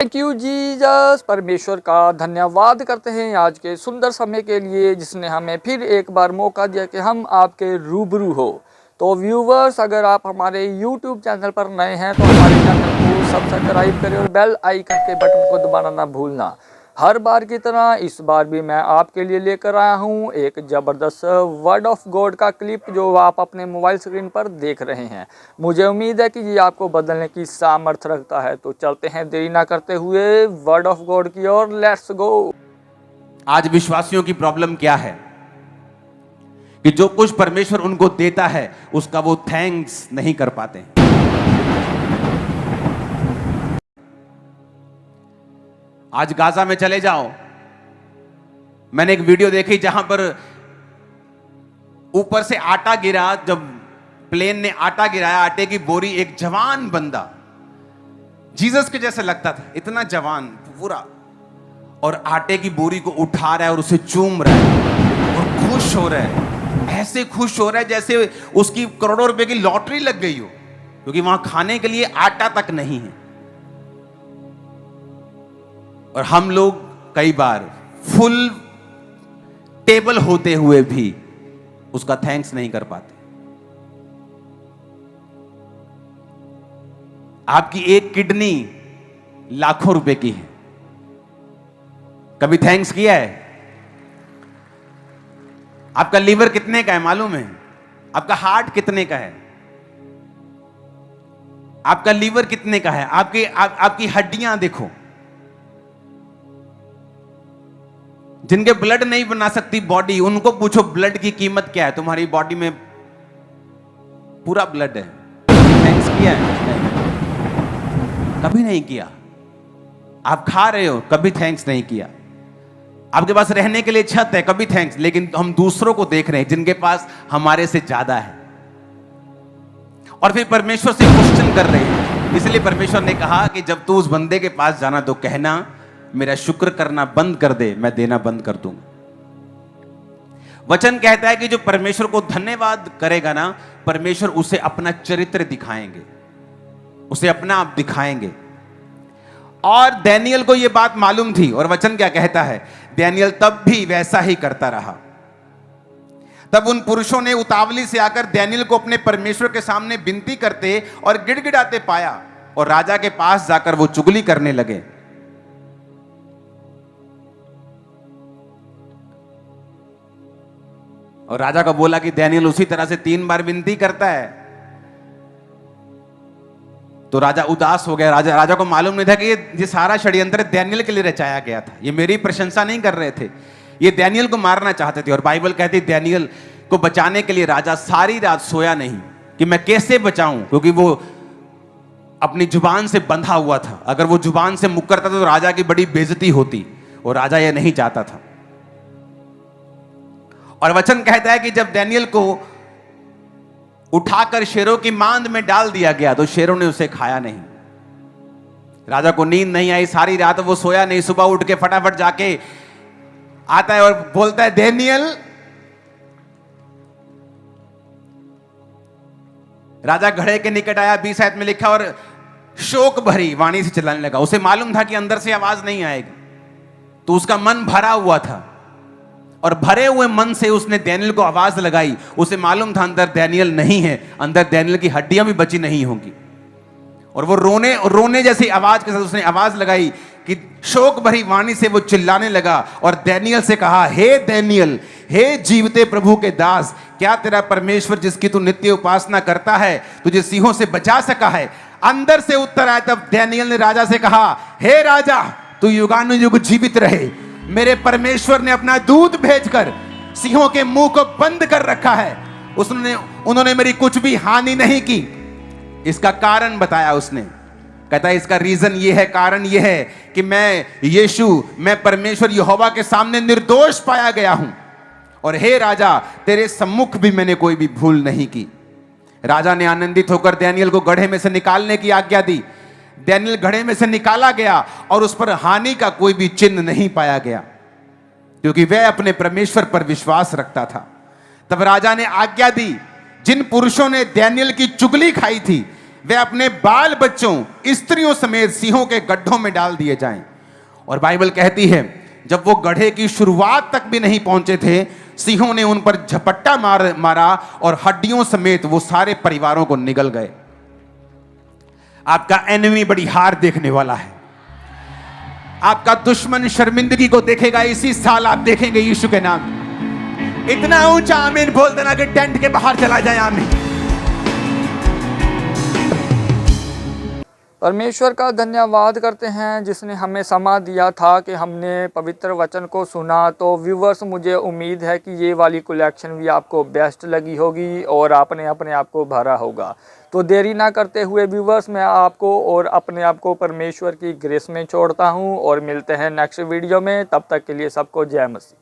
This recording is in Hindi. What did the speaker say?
Thank you Jesus. परमेश्वर का धन्यवाद करते हैं आज के सुंदर समय के लिए जिसने हमें फिर एक बार मौका दिया कि हम आपके रूबरू हो। तो व्यूवर्स, अगर आप हमारे यूट्यूब चैनल पर नए हैं तो हमारे चैनल को सब्सक्राइब करें और बेल आइकन के बटन को दबाना ना भूलना। हर बार की तरह इस बार भी मैं आपके लिए लेकर आया हूँ एक ज़बरदस्त वर्ड ऑफ गॉड का क्लिप जो आप अपने मोबाइल स्क्रीन पर देख रहे हैं। मुझे उम्मीद है कि ये आपको बदलने की सामर्थ्य रखता है। तो चलते हैं देरी ना करते हुए वर्ड ऑफ गॉड की ओर। Let's go. आज विश्वासियों की प्रॉब्लम क्या है कि जो कुछ परमेश्वर उनको देता है उसका वो थैंक्स नहीं कर पाते। आज गाजा में चले जाओ, मैंने एक वीडियो देखी जहां पर ऊपर से आटा गिरा, जब प्लेन ने आटा गिराया, आटे की बोरी, एक जवान बंदा जीसस के जैसे लगता था, इतना जवान पूरा, और आटे की बोरी को उठा रहा है और उसे चूम रहा है और खुश हो रहा है। ऐसे खुश हो रहा है जैसे उसकी करोड़ों रुपए की लॉटरी लग गई हो, क्योंकि वहां खाने के लिए आटा तक नहीं है। और हम लोग कई बार फुल टेबल होते हुए भी उसका थैंक्स नहीं कर पाते। आपकी एक किडनी लाखों रुपए की है, कभी थैंक्स किया है? आपका लीवर कितने का है मालूम है? आपका हार्ट कितने का है? आपका लीवर कितने का है? आपकी हड्डियां देखो, जिनके ब्लड नहीं बना सकती बॉडी, उनको पूछो ब्लड की कीमत क्या है। तुम्हारी बॉडी में पूरा ब्लड है। थैंक्स किया है? नहीं, कभी नहीं किया। आप खा रहे हो, कभी थैंक्स नहीं किया। आपके पास रहने के लिए छत है, कभी थैंक्स। लेकिन हम दूसरों को देख रहे हैं जिनके पास हमारे से ज्यादा है, और फिर परमेश्वर से क्वेश्चन कर रहे हैं। इसलिए परमेश्वर ने कहा कि जब तू उस बंदे के पास जाना तो कहना मेरा शुक्र करना बंद कर दे, मैं देना बंद कर दूंगा। वचन कहता है कि जो परमेश्वर को धन्यवाद करेगा ना, परमेश्वर उसे अपना चरित्र दिखाएंगे, उसे अपना आप दिखाएंगे। और दानियल को यह बात मालूम थी, और वचन क्या कहता है? दानियल तब भी वैसा ही करता रहा। तब उन पुरुषों ने उतावली से आकर दानियल को अपने परमेश्वर के सामने विनती करते और गिड़गिड़ाते पाया, और राजा के पास जाकर वो चुगली करने लगे। और राजा को बोला कि दानियल उसी तरह से 3 बार विनती करता है। तो राजा उदास हो गया। राजा को मालूम नहीं था कि ये सारा षड्यंत्र दानियल के लिए रचाया गया था। ये मेरी प्रशंसा नहीं कर रहे थे, ये दानियल को मारना चाहते थे। और बाइबल कहती है दानियल को बचाने के लिए राजा सारी रात सोया नहीं कि मैं कैसे बचाऊं, क्योंकि वो अपनी जुबान से बंधा हुआ था। अगर वो जुबान से मुकरता था तो राजा की बड़ी बेइज्जती होती, और राजा यह नहीं चाहता था। और वचन कहता है कि जब दानियल को उठाकर शेरों की मांद में डाल दिया गया तो शेरों ने उसे खाया नहीं। राजा को नींद नहीं आई, सारी रात वो सोया नहीं। सुबह उठ के फटाफट जाके आता है और बोलता है दानियल। राजा घड़े के निकट आया, 20 आयत में लिखा, और शोक भरी वाणी से चिल्लाने लगा। उसे मालूम था कि अंदर से आवाज नहीं आएगी, तो उसका मन भरा हुआ था, और भरे हुए मन से उसने दानियल को आवाज लगाई। उसे मालूम था अंदर दानियल नहीं है, अंदर दानियल की हड्डियां भी बची नहीं होंगी। और वो रोने जैसी आवाज के साथ उसने आवाज लगाई कि शोक भरी वाणी से वो चिल्लाने लगा और दानियल से कहा, हे दानियल, हे जीवते प्रभु के दास, क्या तेरा परमेश्वर जिसकी तू नित्य उपासना करता है तुझे सिंहों से बचा सका है? अंदर से उत्तर आया। तब दानियल ने राजा से कहा, हे राजा, तू युगानुयुग जीवित रहे। मेरे परमेश्वर ने अपना दूत भेजकर सिंहों के मुंह को बंद कर रखा है। उन्होंने मेरी कुछ भी हानि नहीं की। इसका कारण बताया उसने। कहता है इसका रीजन ये है, कारण ये है कि मैं परमेश्वर यहोवा के सामने निर्दोष पाया गया हूं, और हे राजा, तेरे सम्मुख भी मैंने कोई भी भूल नहीं की। राजा ने आनंदित होकर दानियल को गड्ढे में से निकालने की आज्ञा दी। दानियल घड़े में से निकाला गया और उस पर हानि का कोई भी चिन्ह नहीं पाया गया, क्योंकि वह अपने परमेश्वर पर विश्वास रखता था। तब राजा ने आज्ञा दी, जिन पुरुषों ने दानियल की चुगली खाई थी वे अपने बाल बच्चों स्त्रियों समेत सिंहों के गड्ढों में डाल दिए जाएं। और बाइबल कहती है जब वो गड्ढे की शुरुआत तक भी नहीं पहुंचे थे, सिंहों ने उन पर झपट्टा मारा और हड्डियों समेत वो सारे परिवारों को निगल गए। आपका एनिमी बड़ी हार देखने वाला है। आपका दुश्मन शर्मिंदगी को देखेगा। इसी साल आप देखेंगे यीशु के नाम। इतना ऊंचा आमीन बोल देना कि टेंट के बाहर चला जाए। आमीन। परमेश्वर का धन्यवाद करते हैं जिसने हमें समा दिया था कि हमने पवित्र वचन को सुना। तो व्यूवर्स, मुझे उम्मीद है कि ये वाली कलेक्शन भी आपको बेस्ट लगी होगी और आपने अपने आप को भरा होगा। तो देरी ना करते हुए व्यूवर्स, मैं आपको और अपने आप को परमेश्वर की ग्रेस में छोड़ता हूँ और मिलते हैं नेक्स्ट वीडियो में। तब तक के लिए सबको जय मसीह।